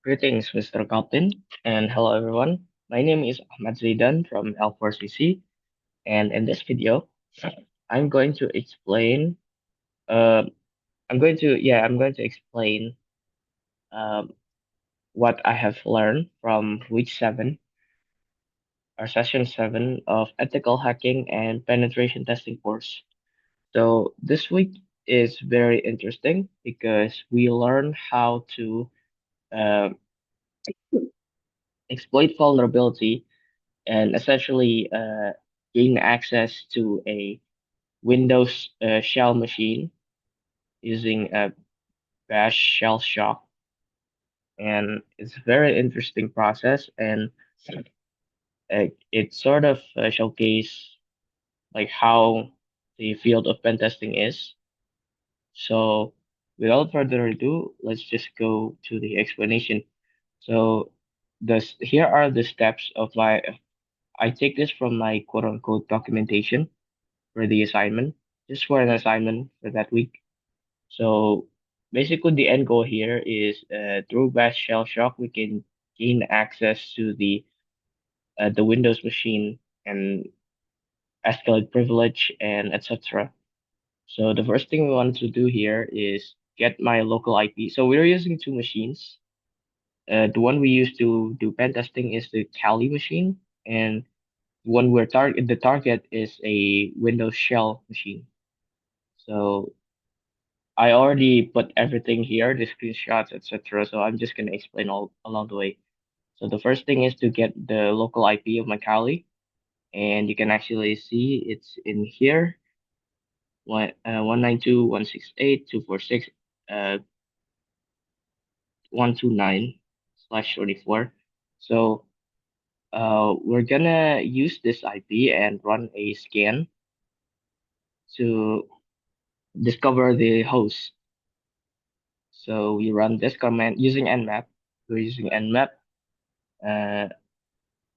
Greetings, Mr. Captain, and hello everyone. My name is Ahmad Zaidan from L4CC, and in this video, I'm going to explain. Uh, I'm going to explain um, what I have learned from week seven or session seven of ethical hacking and penetration testing course. So this week is very interesting because we learn how to uh, exploit vulnerability and essentially gain access to a Windows shell machine using a bash shell shock. And it's a very interesting process, and it sort of showcase like how the field of pen testing is. So without further ado, let's just go to the explanation. So here are the steps of my. I take this from my quote unquote documentation for the assignment, just for an assignment for that week. So basically, the end goal here is through Bash Shell Shock, we can gain access to the Windows machine and escalate privilege and etc. So the first thing we want to do here is get my local IP. So we're using two machines. The one we use to do pen testing is the Kali machine, and the target is a Windows Shell machine. So I already put everything here, the screenshots, etc. So I'm just gonna explain all along the way. So the first thing is to get the local IP of my Kali, and you can actually see it's in here, 192.168.246 uh 129/24. So we're gonna use this IP and run a scan to discover the host. So we run this command using nmap. We're using nmap uh,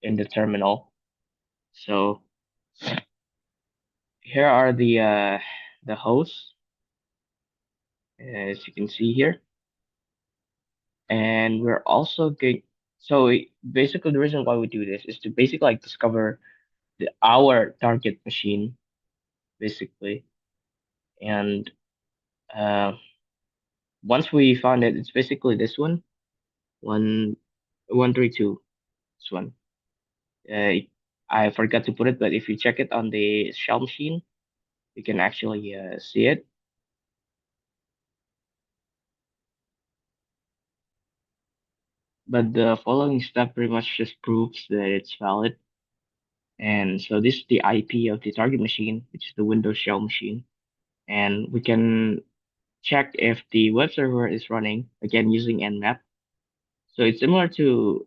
in the terminal. So here are the hosts, as you can see here, and we're also going. So basically, the reason why we do this is to basically like discover our target machine, basically, and uh, once we found it, it's basically this one 132. This one. Uh, I forgot to put it, but if you check it on the shell machine, you can actually see it. But the following step pretty much just proves that it's valid. And so this is the IP of the target machine, which is the Windows shell machine. And we can check if the web server is running, again, using Nmap. So it's similar to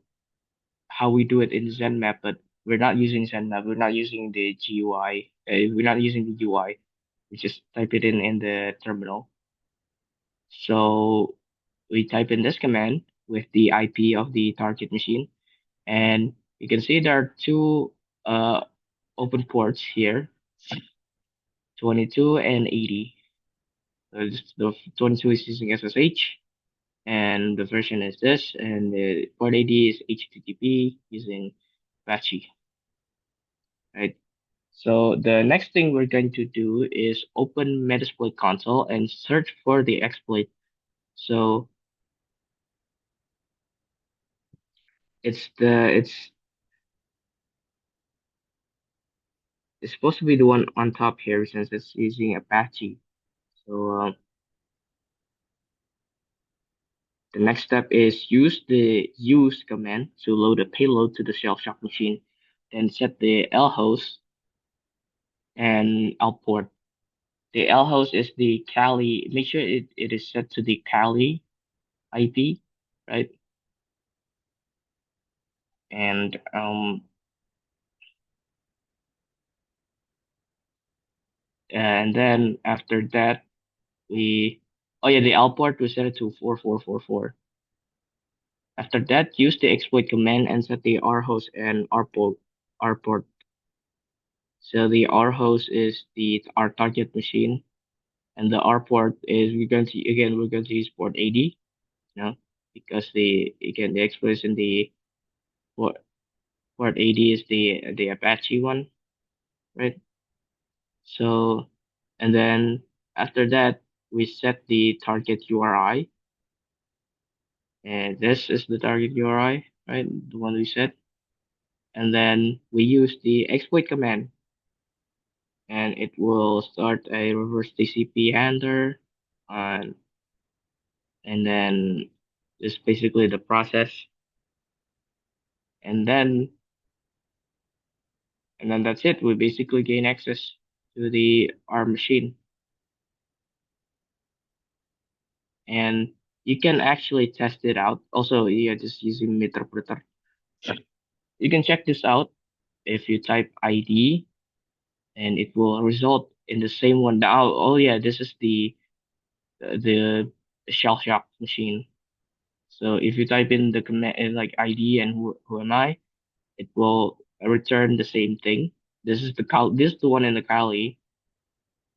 how we do it in ZenMap, but we're not using ZenMap. We're not using the GUI. We're not using the UI. We just type it in the terminal. So we type in this command with the IP of the target machine. And you can see there are two uh, open ports here, 22 and 80. The 22 is using SSH, and the version is this, and the port ID is HTTP using Apache, right? So the next thing we're going to do is open Metasploit console and search for the exploit. So it's supposed to be the one on top here since it's using Apache. So the next step is use the use command to load a payload to the shell shock machine, then set the lhost and output. The lhost is the Kali. Make sure it is set to the Kali IP, right? And then after that we oh yeah, the output we set it to 4444. After that, use the exploit command and set the rhost and rport. So the rhost is the our target machine, and the R port is we're going to use port 80, you know, because the exploits in the port, port 80 is the Apache one, right? So, and then after that, we set the target URI, and this is the target URI, right? The one we set. And then we use the exploit command, and it will start a reverse TCP handler, and then this basically the process, and then that's it. We basically gain access to the our machine, and you can actually test it out. Also, yeah, just using Meterpreter. You can check this out if you type ID, and it will result in the same one. Now, oh yeah, this is the shell shock machine. So if you type in the command like ID and who am I, it will return the same thing. This is the one in the Kali,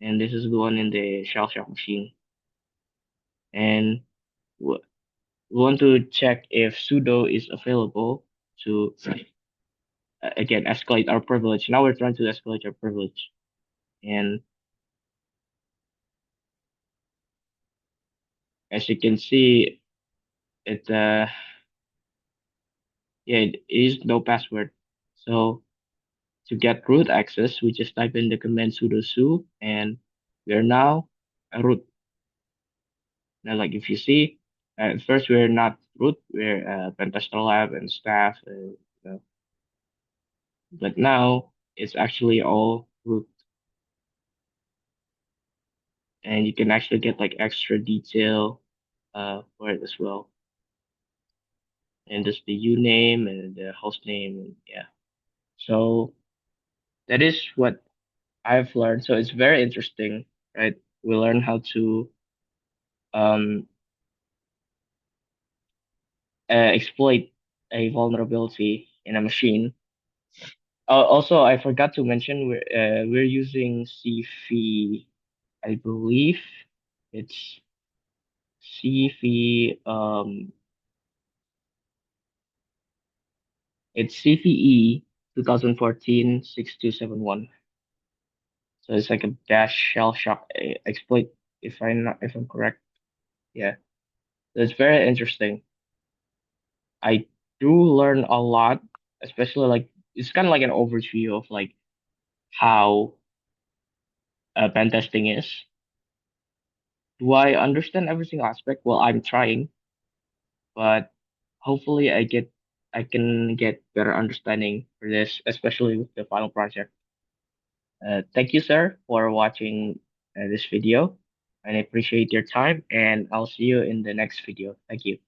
and this is the one in the shell shock machine. And w- we want to check if sudo is available to again escalate our privilege. Now we're trying to escalate our privilege, and as you can see, it yeah, it is no password. So to get root access, we just type in the command sudo su, and we are now a root. Now, like if you see, at first we're not root, we're Pentester Lab and staff, but now it's actually all root, and you can actually get like extra detail for it as well, and just the uname and the host name, and yeah. So that is what I've learned. So it's very interesting, right? We learn how to um exploit a vulnerability in a machine. Also, I forgot to mention we're using CFI, I believe it's CFI. It's CFE 2014 6271. So it's like a dash shell shock exploit. If I'm correct, yeah. So it's very interesting. I do learn a lot, especially like it's kind of like an overview of like how pen testing is. Do I understand every single aspect? Well, I'm trying, but hopefully I can get better understanding for this, especially with the final project. Thank you, sir, for watching this video, and I appreciate your time. And I'll see you in the next video. Thank you.